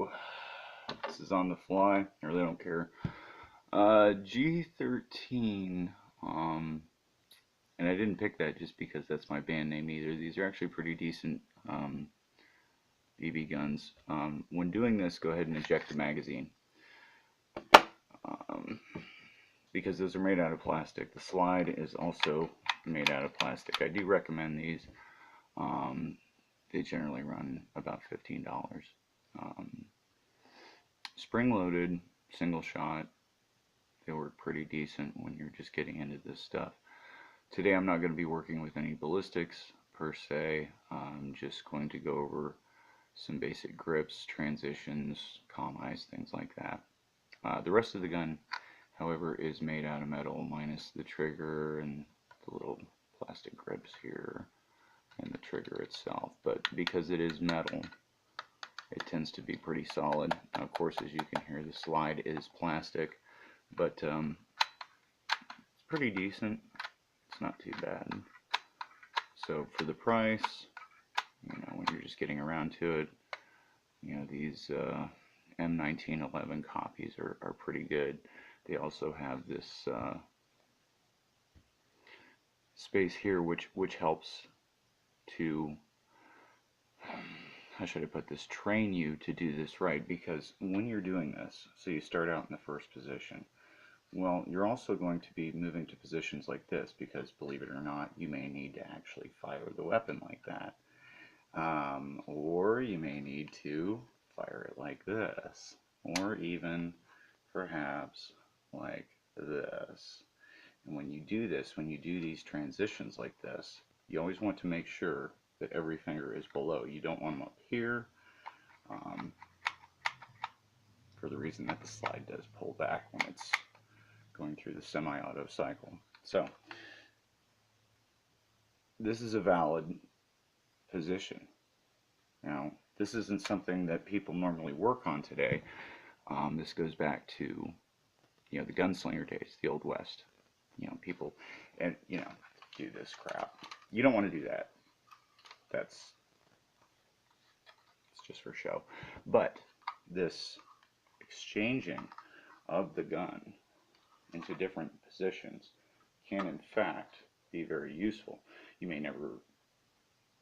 So this is on the fly. I really don't care. G13. And I didn't pick that just because that's my band name either. These are actually pretty decent BB guns. When doing this, go ahead and eject the magazine. Because those are made out of plastic. The slide is also made out of plastic. I do recommend these. They generally run about $15. Spring-loaded, single shot. They work pretty decent when you're just getting into this stuff. Today I'm not going to be working with any ballistics per se. I'm just going to go over some basic grips, transitions, calm eyes, things like that. The rest of the gun, however, is made out of metal, minus the trigger and the little plastic grips here and the trigger itself. But because it is metal, it tends to be pretty solid. Now, of course, as you can hear, the slide is plastic, but it's pretty decent. It's not too bad. So for the price, when you're just getting around to it, these M1911 copies are pretty good. They also have this space here which helps to, how should I put this, train you to do this right, because when you're doing this, so you start out in the first position, well, you're also going to be moving to positions like this, because believe it or not, you may need to actually fire the weapon like that. Or you may need to fire it like this, or even perhaps like this. And when you do this, when you do these transitions like this, you always want to make sure that every finger is below. You don't want them up here, for the reason that the slide does pull back when it's going through the semi-auto cycle. So this is a valid position. Now, this isn't something that people normally work on today. This goes back to, the gunslinger days, the Old West. People, and do this crap. You don't want to do that. It's just for show. But this exchanging of the gun into different positions can in fact be very useful. You may never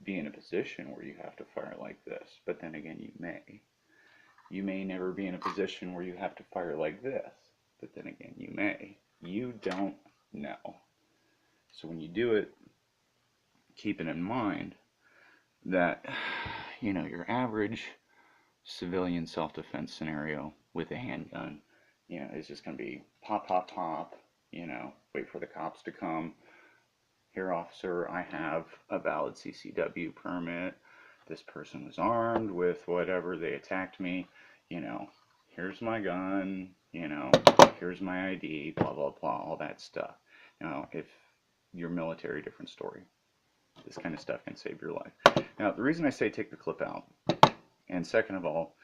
be in a position where you have to fire like this, but then again you may. You may never be in a position where you have to fire like this, but then again you may. You don't know. So when you do it, keep it in mind that your average civilian self-defense scenario with a handgun, is just going to be pop, pop, pop, wait for the cops to come. Here, officer, I have a valid CCW permit. This person was armed with whatever, they attacked me, here's my gun, here's my ID, blah, blah, blah, all that stuff. Now, if you're military, different story. This kind of stuff can save your life. Now, the reason I say take the clip out, and second of all,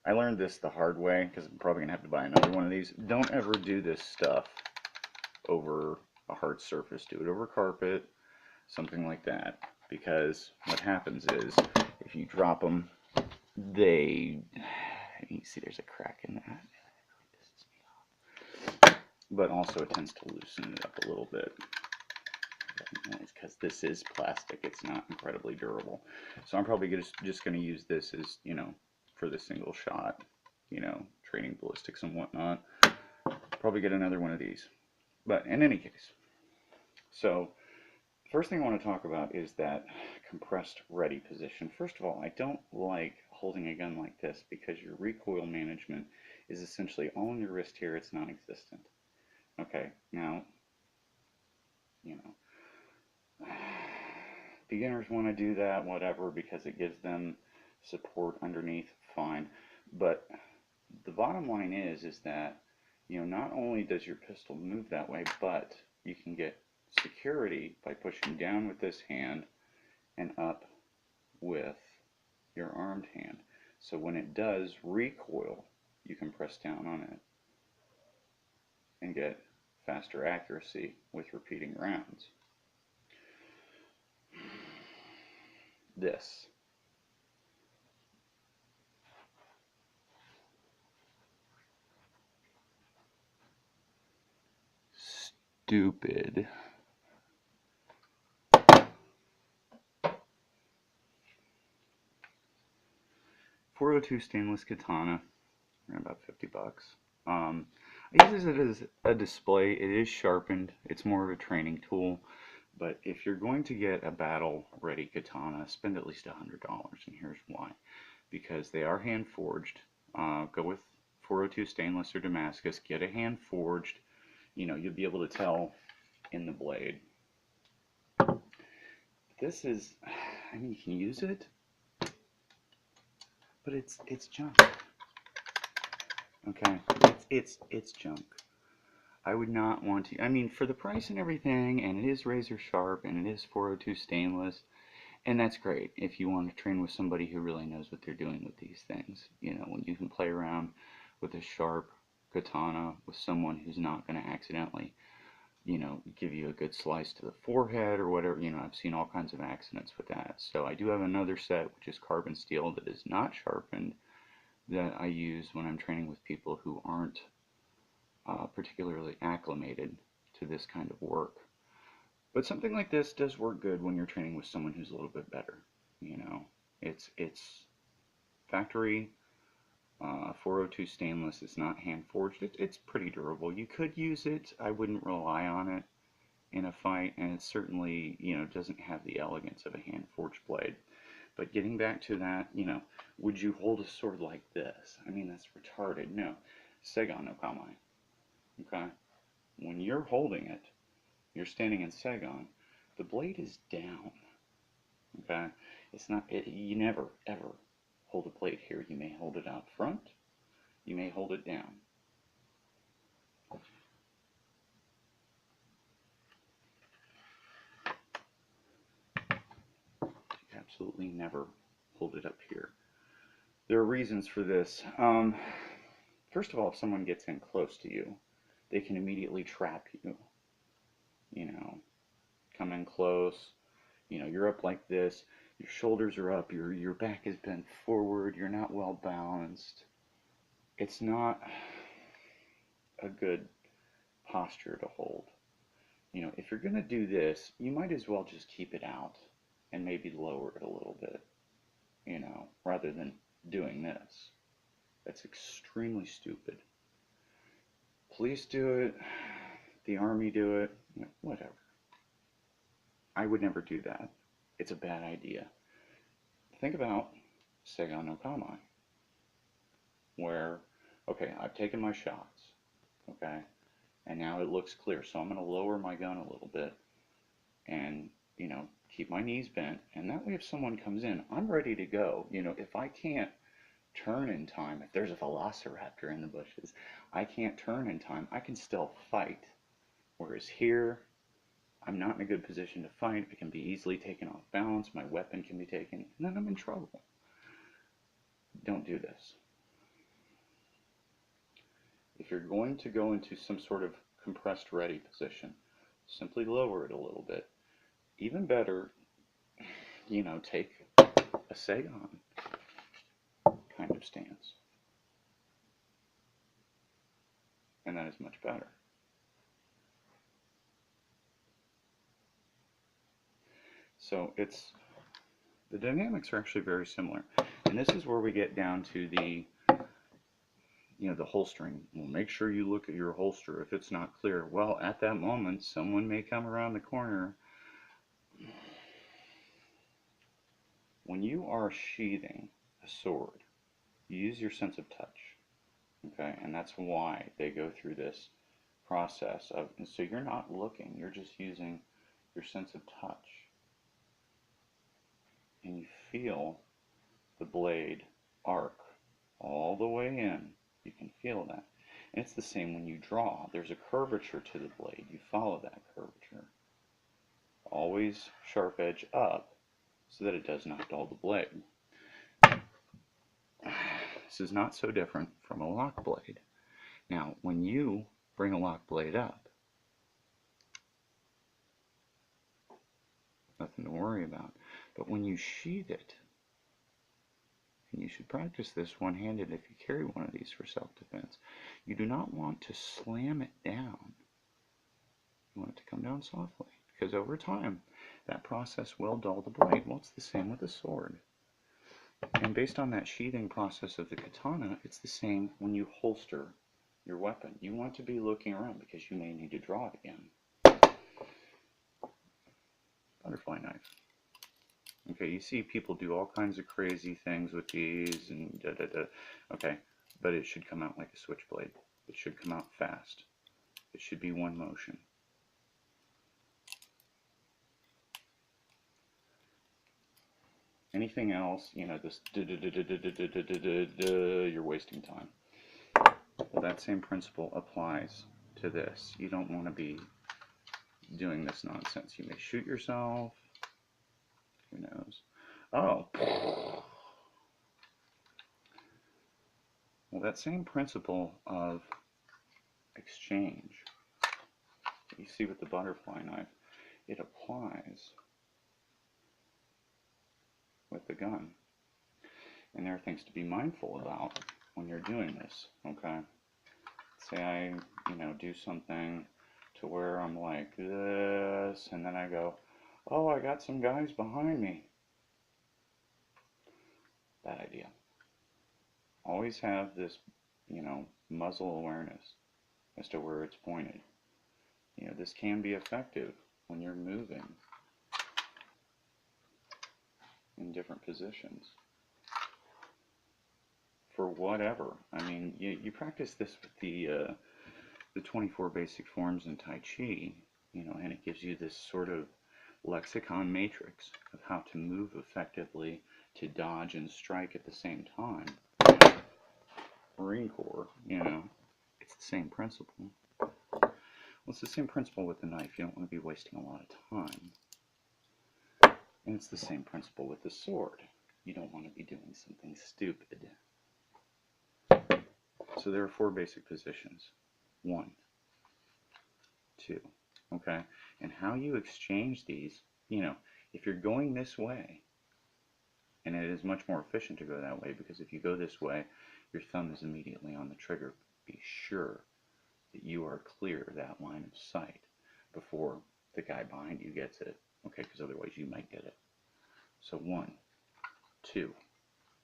I learned this the hard way, because I'm probably going to have to buy another one of these. Don't ever do this stuff over a hard surface. Do it over carpet, something like that, because what happens is, if you drop them, you see there's a crack in that. It really pisses me off. But also it tends to loosen it up a little bit. Because this is plastic, it's not incredibly durable. So I'm probably just going to use this as, for the single shot, training ballistics and whatnot. Probably get another one of these. But in any case, so first thing I want to talk about is that compressed ready position. First of all, I don't like holding a gun like this because your recoil management is essentially all on your wrist here. It's non-existent. Okay, now, beginners want to do that, whatever, because it gives them support underneath, fine. But the bottom line is that, not only does your pistol move that way, but you can get security by pushing down with this hand and up with your armed hand. So when it does recoil, you can press down on it and get faster accuracy with repeating rounds. This stupid. .402 stainless katana, around about 50 bucks. I use it as a display. It is sharpened. It's more of a training tool. But if you're going to get a battle-ready katana, spend at least $100. And here's why. Because they are hand-forged. Go with .402 stainless or Damascus. Get a hand-forged. You know, you'll be able to tell in the blade. This is, I mean, you can use it, but it's junk. Okay, it's junk. I would not want to. I mean, for the price and everything, and it is razor sharp, and it is .402 stainless, and that's great if you want to train with somebody who really knows what they're doing with these things. You know, when you can play around with a sharp katana with someone who's not going to accidentally, you know, give you a good slice to the forehead or whatever. You know, I've seen all kinds of accidents with that. So I do have another set, which is carbon steel, that is not sharpened, that I use when I'm training with people who aren't particularly acclimated to this kind of work. But something like this does work good when you're training with someone who's a little bit better. You know, it's factory .402 stainless. It's not hand forged. It's pretty durable. You could use it. I wouldn't rely on it in a fight, and it certainly, you know, doesn't have the elegance of a hand forged blade. But getting back to that, you know, would you hold a sword like this? I mean, that's retarded. No. Seigan Nokamae. Okay? When you're holding it, you're standing in Seigan, the blade is down. Okay? It's not, you never, ever hold a blade here. You may hold it out front. You may hold it down. You absolutely never hold it up here. There are reasons for this. First of all, if someone gets in close to you, they can immediately trap you. You know, come in close. You know, you're up like this. Your shoulders are up. Your back is bent forward. You're not well balanced. It's not a good posture to hold. You know, if you're going to do this, you might as well just keep it out and maybe lower it a little bit, you know, rather than doing this. That's extremely stupid. Police do it, the army do it, you know, whatever. I would never do that. It's a bad idea. Think about Seigan Nokamae, where, okay, I've taken my shots, okay, and now it looks clear, so I'm going to lower my gun a little bit and, you know, keep my knees bent, and that way if someone comes in, I'm ready to go. You know, if I can't turn in time, if there's a velociraptor in the bushes, I can't turn in time, I can still fight. Whereas here, I'm not in a good position to fight. I can be easily taken off balance, my weapon can be taken, and then I'm in trouble. Don't do this. If you're going to go into some sort of compressed ready position, simply lower it a little bit. Even better, you know, take a Seigan kind of stance. And that is much better. So the dynamics are actually very similar. And this is where we get down to the, you know, the holstering. Well, make sure you look at your holster if it's not clear. Well, at that moment, someone may come around the corner. When you are sheathing a sword, you use your sense of touch. Okay, and that's why they go through this process of, and so you're not looking, you're just using your sense of touch. And you feel the blade arc all the way in. You can feel that. And it's the same when you draw. There's a curvature to the blade. You follow that curvature. Always sharp edge up so that it does not dull the blade. This is not so different from a lock blade. Now, when you bring a lock blade up, nothing to worry about. But when you sheath it, and you should practice this one-handed if you carry one of these for self-defense, you do not want to slam it down You want it to come down softly, because over time, that process will dull the blade. Well, it's the same with the sword. And based on that sheathing process of the katana, it's the same when you holster your weapon. You want to be looking around because you may need to draw it again. Butterfly knife. Okay, you see people do all kinds of crazy things with these and da-da-da. Okay, but it should come out like a switchblade. It should come out fast. It should be one motion. Anything else, you know, this you're wasting time. Well, that same principle applies to this. You don't want to be doing this nonsense. You may shoot yourself. Who knows? Oh. Well, that same principle of exchange that you see with the butterfly knife, it applies with the gun. And there are things to be mindful about when you're doing this, okay? Say I, do something to where I'm like this, and then I go, oh, I got some guys behind me. Bad idea. Always have this, muzzle awareness as to where it's pointed. This can be effective when you're moving in different positions. For whatever. I mean, you practice this with the 24 basic forms in Tai Chi, and it gives you this sort of lexicon matrix of how to move effectively, to dodge and strike at the same time. Marine Corps, it's the same principle. Well, it's the same principle with the knife. You don't want to be wasting a lot of time. And it's the same principle with the sword. You don't want to be doing something stupid. So there are 4 basic positions. 1, 2, okay? And how you exchange these, if you're going this way, and it is much more efficient to go that way, because if you go this way, your thumb is immediately on the trigger. Be sure that you are clear of that line of sight before the guy behind you gets it, okay? Because otherwise you might get it. So 1, 2,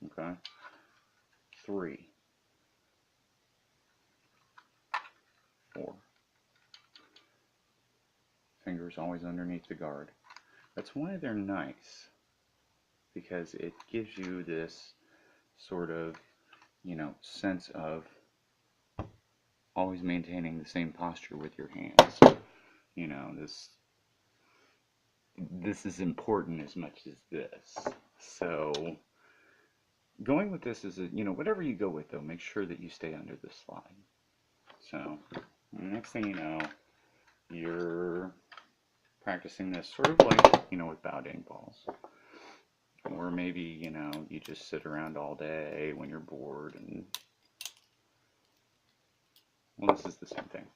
okay? 3, 4. Fingers always underneath the guard. That's why they're nice, because it gives you this sort of, sense of always maintaining the same posture with your hands. This is important as much as this. So going with this is, whatever you go with, though, make sure that you stay under the slide. So next thing you know, you're practicing this sort of like, with Baoding balls. Or maybe, you just sit around all day when you're bored, and, well, this is the same thing.